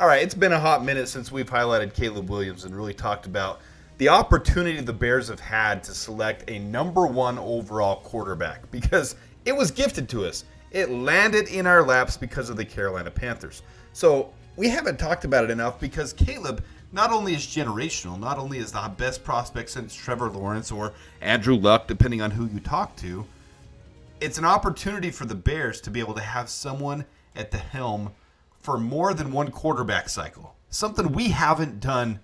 All right, it's been a hot minute since we've highlighted Caleb Williams and really talked about the opportunity the Bears have had to select a number one overall quarterback because it was gifted to us. It landed in our laps because of the Carolina Panthers. So we haven't talked about it enough because Caleb not only is generational, not only is the best prospect since Trevor Lawrence or Andrew Luck, depending on who you talk to, it's an opportunity for the Bears to be able to have someone at the helm for more than one quarterback cycle. Something we haven't done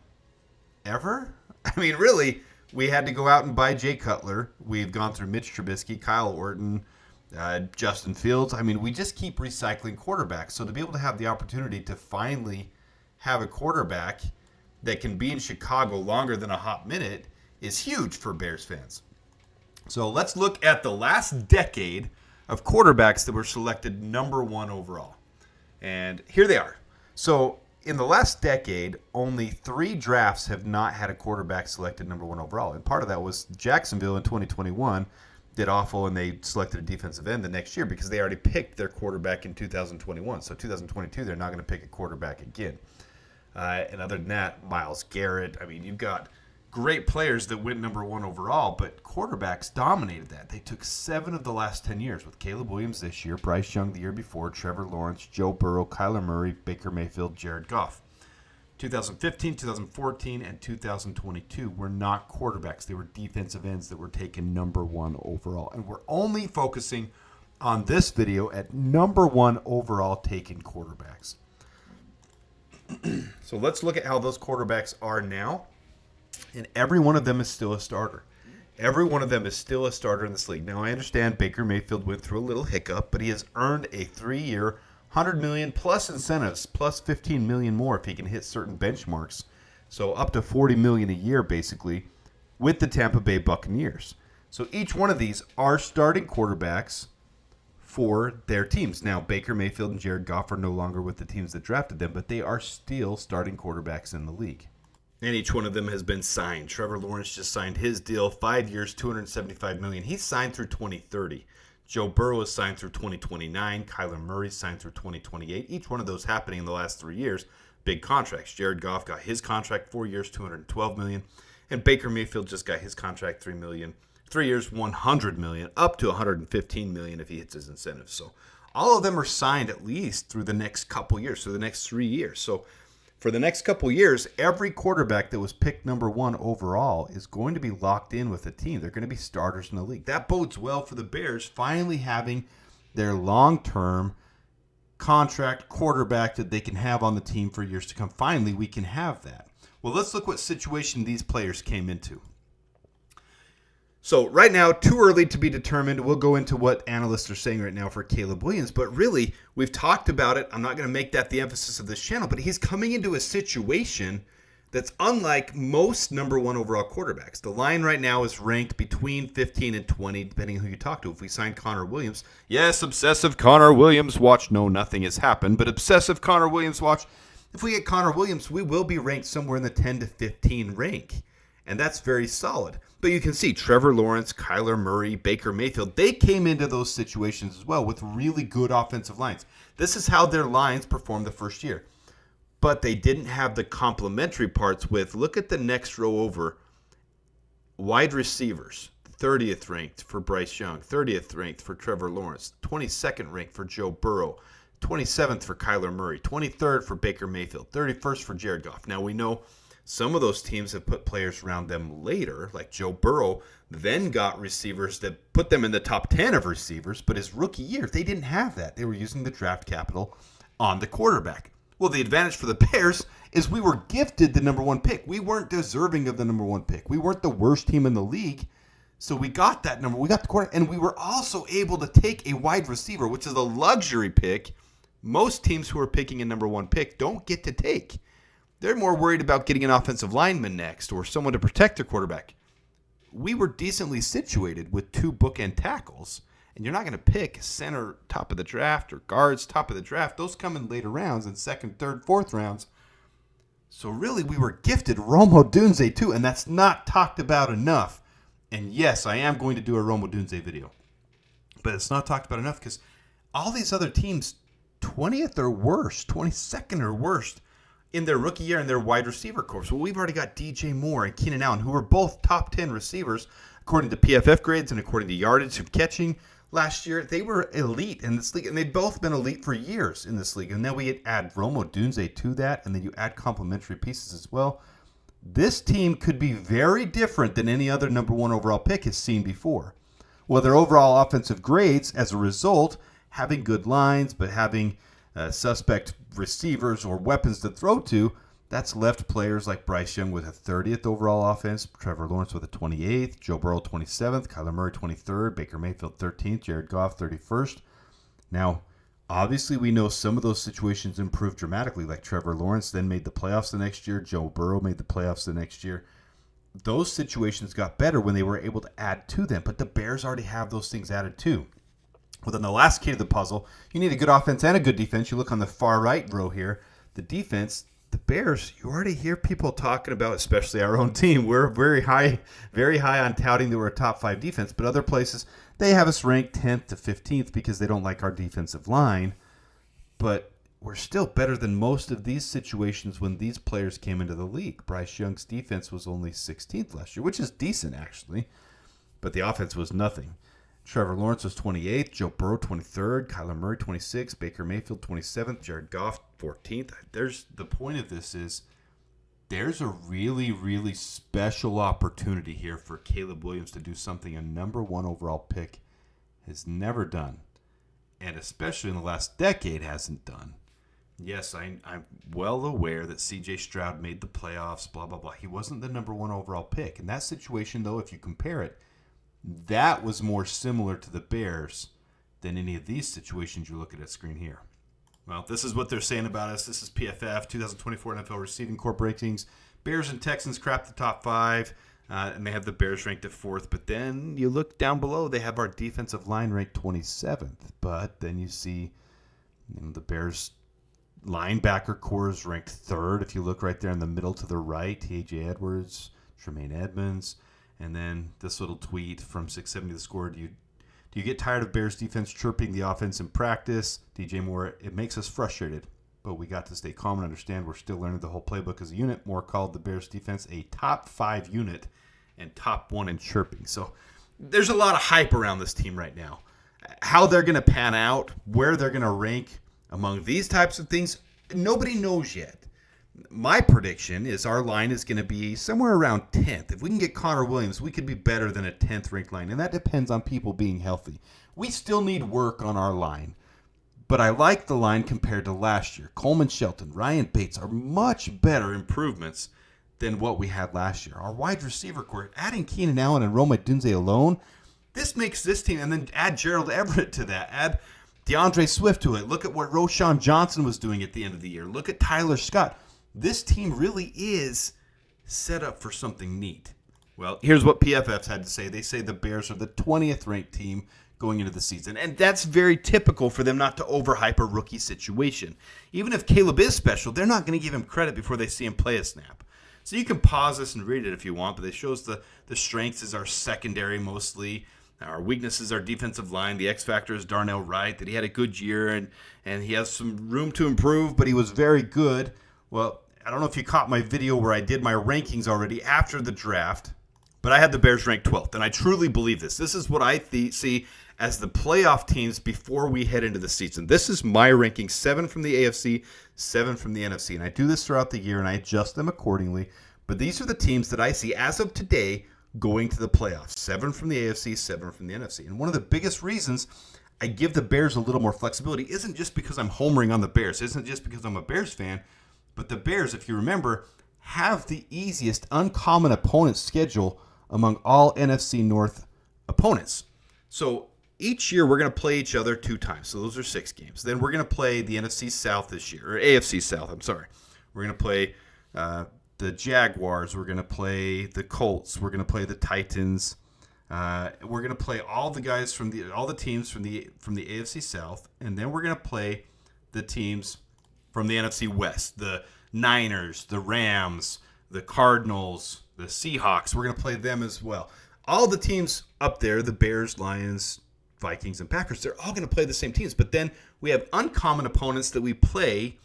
ever. I mean, really, we had to go out and buy Jay Cutler. We've gone through Mitch Trubisky, Kyle Orton, Justin Fields. I mean, we just keep recycling quarterbacks. So to be able to have the opportunity to finally have a quarterback that can be in Chicago longer than a hot minute is huge for Bears fans. So let's look at the last decade of quarterbacks that were selected number one overall. And here they are. So in the last decade, only 3 drafts have not had a quarterback selected number one overall. And part of that was Jacksonville in 2021 did awful and they selected a defensive end the next year because they already picked their quarterback in 2021. So 2022, they're not going to pick a quarterback again. And other than that, Myles Garrett. I mean, you've got great players that went number one overall, but quarterbacks dominated that. They took 7 of the last 10 years with Caleb Williams this year, Bryce Young the year before, Trevor Lawrence, Joe Burrow, Kyler Murray, Baker Mayfield, Jared Goff. 2015, 2014, and 2022 were not quarterbacks. They were defensive ends that were taken number one overall. And we're only focusing on this video at number one overall taken quarterbacks. So let's look at how those quarterbacks are now. And every one of them is still a starter. Every one of them is still a starter in this league. Now, I understand Baker Mayfield went through a little hiccup, but he has earned a 3-year, $100 million plus incentives, plus $15 million more if he can hit certain benchmarks. So up to $40 million a year, basically, with the Tampa Bay Buccaneers. So each one of these are starting quarterbacks for their teams. Now, Baker Mayfield and Jared Goff are no longer with the teams that drafted them, but they are still starting quarterbacks in the league. And each one of them has been signed. Trevor Lawrence just signed his deal, 5 years, $275 million. He's signed through 2030. Joe Burrow is signed through 2029. Kyler Murray signed through 2028. Each one of those happening in the last 3 years, big contracts. Jared Goff got his contract, 4 years, $212 million. And Baker Mayfield just got his contract, $3 million. 3 years, $100 million, up to $115 million if he hits his incentives. So all of them are signed at least through the next couple years, through the next 3 years. So for the next couple years, every quarterback that was picked number one overall is going to be locked in with a team. They're going to be starters in the league. That bodes well for the Bears finally having their long-term contract quarterback that they can have on the team for years to come. Finally, we can have that. Well, let's look what situation these players came into. So right now, too early to be determined. We'll go into what analysts are saying right now for Caleb Williams. But really, we've talked about it. I'm not going to make that the emphasis of this channel. But he's coming into a situation that's unlike most number one overall quarterbacks. The line right now is ranked between 15 and 20, depending on who you talk to. If we sign Connor Williams, yes, obsessive Connor Williams watch. No, nothing has happened. But obsessive Connor Williams watch. If we get Connor Williams, we will be ranked somewhere in the 10 to 15 rank. And that's very solid. But you can see Trevor Lawrence, Kyler Murray, Baker Mayfield, they came into those situations as well with really good offensive lines. This is how their lines performed the first year. But they didn't have the complementary parts with, look at the next row over, wide receivers, 30th ranked for Bryce Young, 30th ranked for Trevor Lawrence, 22nd ranked for Joe Burrow, 27th for Kyler Murray, 23rd for Baker Mayfield, 31st for Jared Goff. Now we know some of those teams have put players around them later, like Joe Burrow, then got receivers that put them in the top 10 of receivers, but his rookie year, they didn't have that. They were using the draft capital on the quarterback. Well, the advantage for the Bears is we were gifted the number one pick. We weren't deserving of the number one pick. We weren't the worst team in the league, so we got that number. We got the quarterback, and we were also able to take a wide receiver, which is a luxury pick. Most teams who are picking a number one pick don't get to take. They're more worried about getting an offensive lineman next or someone to protect their quarterback. We were decently situated with 2 bookend tackles, and you're not going to pick center top of the draft or guards top of the draft. Those come in later rounds, in second, third, fourth rounds. So really, we were gifted Rome Odunze too, and that's not talked about enough. And yes, I am going to do a Rome Odunze video, but it's not talked about enough because all these other teams, 20th or worse, 22nd or worst, in their rookie year in their wide receiver corps. Well, we've already got DJ Moore and Keenan Allen, who were both top 10 receivers, according to PFF grades and according to yardage of catching last year. They were elite in this league, and they'd both been elite for years in this league. And then we add Rome Odunze to that, and then you add complementary pieces as well. This team could be very different than any other number one overall pick has seen before. Well, their overall offensive grades, as a result, having good lines, but having suspect receivers or weapons to throw to, that's left players like Bryce Young with a 30th overall offense, Trevor Lawrence with a 28th, Joe Burrow 27th, Kyler Murray 23rd, Baker Mayfield 13th, Jared Goff 31st. Now, obviously, we know some of those situations improved dramatically, like Trevor Lawrence then made the playoffs the next year, Joe Burrow made the playoffs the next year. Those situations got better when they were able to add to them, but the Bears already have those things added too. Well, then the last key to the puzzle, you need a good offense and a good defense. You look on the far right row here, the defense, the Bears, you already hear people talking about, especially our own team. We're very high on touting that we're a top 5 defense, but other places, they have us ranked 10th to 15th because they don't like our defensive line. But we're still better than most of these situations when these players came into the league. Bryce Young's defense was only 16th last year, which is decent actually, but the offense was nothing. Trevor Lawrence was 28th, Joe Burrow 23rd, Kyler Murray 26th, Baker Mayfield 27th, Jared Goff 14th. The point of this is there's a really, really special opportunity here for Caleb Williams to do something a number one overall pick has never done, and especially in the last decade hasn't done. Yes, I'm well aware that C.J. Stroud made the playoffs, blah, blah, blah. He wasn't the number one overall pick. In that situation, though, if you compare it, that was more similar to the Bears than any of these situations you're looking at screen here. Well, this is what they're saying about us. This is PFF 2024 NFL Receiving Corps rankings. Bears and Texans crap the top 5, and they have the Bears ranked at 4th. But then you look down below, they have our defensive line ranked 27th. But then you see the Bears linebacker corps is ranked 3rd. If you look right there in the middle to the right, T.J. Edwards, Tremaine Edmonds. And then this little tweet from 670 The Score. Do you get tired of Bears defense chirping the offense in practice? DJ Moore, it makes us frustrated, but we got to stay calm and understand we're still learning the whole playbook as a unit. Moore called the Bears defense a top 5 unit and top 1 in chirping. So there's a lot of hype around this team right now. How they're going to pan out, where they're going to rank among these types of things, nobody knows yet. My prediction is our line is going to be somewhere around 10th. If we can get Connor Williams, we could be better than a 10th ranked line, and that depends on people being healthy. We still need work on our line, but I like the line compared to last year. Coleman Shelton, Ryan Bates are much better improvements than what we had last year. Our wide receiver core, adding Keenan Allen and Rome Odunze alone, this makes this team, and then add Gerald Everett to that, add DeAndre Swift to it. Look at what Roschon Johnson was doing at the end of the year. Look at Tyler Scott. This team really is set up for something neat. Well, here's what PFF's had to say. They say the Bears are the 20th ranked team going into the season, and that's very typical for them not to overhype a rookie situation. Even if Caleb is special, they're not going to give him credit before they see him play a snap. So you can pause this and read it if you want, but it shows the strengths is our secondary mostly. Our weakness is our defensive line. The X factor is Darnell Wright, that he had a good year, and he has some room to improve, but he was very good. Well, I don't know if you caught my video where I did my rankings already after the draft, but I had the Bears ranked 12th, and I truly believe this. This is what I see as the playoff teams before we head into the season. This is my ranking, 7 from the AFC, 7 from the NFC, and I do this throughout the year, and I adjust them accordingly, but these are the teams that I see as of today going to the playoffs, 7 from the AFC, 7 from the NFC, and one of the biggest reasons I give the Bears a little more flexibility isn't just because I'm homering on the Bears, isn't just because I'm a Bears fan, but the Bears, if you remember, have the easiest uncommon opponent schedule among all NFC North opponents. So each year we're going to play each other 2 times. So those are 6 games. Then we're going to play the NFC South this year, or AFC South, I'm sorry. We're going to play the Jaguars. We're going to play the Colts. We're going to play the Titans. We're going to play all the guys from all the teams from the AFC South, and then we're going to play the teams from the NFC West, the Niners, the Rams, the Cardinals, the Seahawks. We're going to play them as well. All the teams up there, the Bears, Lions, Vikings, and Packers, they're all going to play the same teams. But then we have uncommon opponents that we play,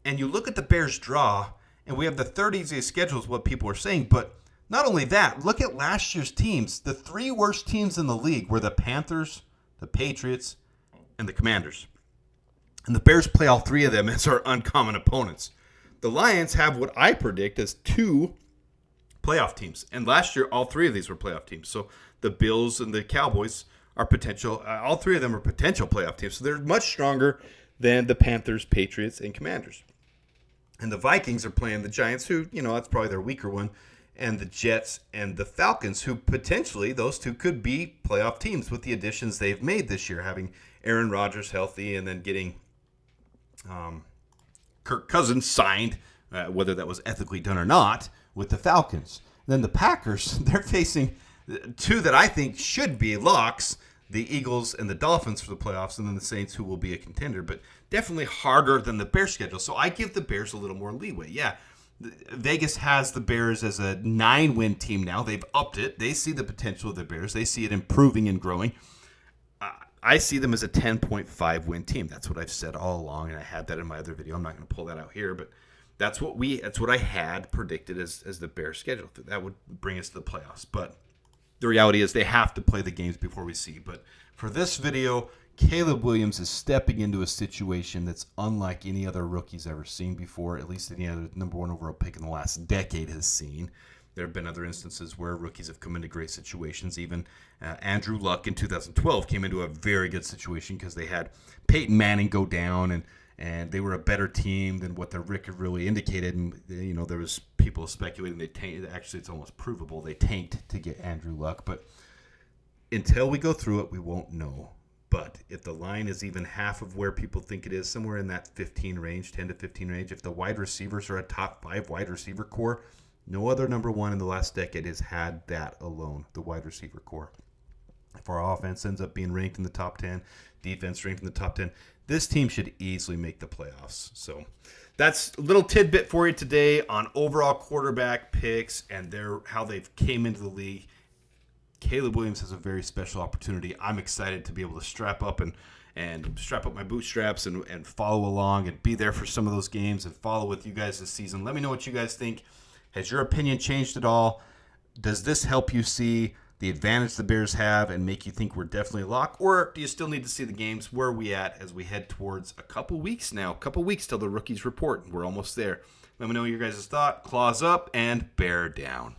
And you look at the Bears draw, and we have the third easiest schedule is what people are saying. But not only that, look at last year's teams. The 3 worst teams in the league were the Panthers, the Patriots, and the Commanders. And the Bears play all 3 of them as our uncommon opponents. The Lions have what I predict as 2 playoff teams. And last year, all 3 of these were playoff teams. So the Bills and the Cowboys are potential. All 3 of them are potential playoff teams. So they're much stronger than the Panthers, Patriots, and Commanders. And the Vikings are playing the Giants, who, that's probably their weaker one, and the Jets and the Falcons, who potentially, those 2 could be playoff teams with the additions they've made this year, having Aaron Rodgers healthy and then getting Kirk Cousins signed, whether that was ethically done or not, with the Falcons. Then the Packers, they're facing 2 that I think should be locks, the Eagles and the Dolphins for the playoffs, and then the Saints, who will be a contender, but definitely harder than the Bears schedule. So I give the Bears a little more leeway. Yeah, Vegas has the Bears as a 9-win team now. They've upped it. They see the potential of the Bears. They see it improving and growing. I see them as a 10.5 win team. That's what I've said all along, and I had that in my other video. I'm not going to pull that out here, but that's what I had predicted as the Bears schedule. That would bring us to the playoffs. But the reality is they have to play the games before we see. But for this video, Caleb Williams is stepping into a situation that's unlike any other rookie's ever seen before, at least any other number 1 overall pick in the last decade has seen. There have been other instances where rookies have come into great situations. Even Andrew Luck in 2012 came into a very good situation because they had Peyton Manning go down, and they were a better team than what the record really indicated. And there was people speculating they tanked. Actually, it's almost provable they tanked to get Andrew Luck. But until we go through it, we won't know. But if the line is even half of where people think it is, somewhere in that 15 range, 10 to 15 range, if the wide receivers are a top 5 wide receiver core, no other number 1 in the last decade has had that alone, the wide receiver core. If our offense ends up being ranked in the top 10, defense ranked in the top 10, this team should easily make the playoffs. So that's a little tidbit for you today on overall quarterback picks and how they've came into the league. Caleb Williams has a very special opportunity. I'm excited to be able to strap up and strap up my bootstraps and follow along and be there for some of those games and follow with you guys this season. Let me know what you guys think. Has your opinion changed at all? Does this help you see the advantage the Bears have and make you think we're definitely a lock? Or do you still need to see the games? Where are we at as we head towards a couple weeks now? A couple weeks till the rookies report. We're almost there. Let me know your guys' thought. Claws up and bear down.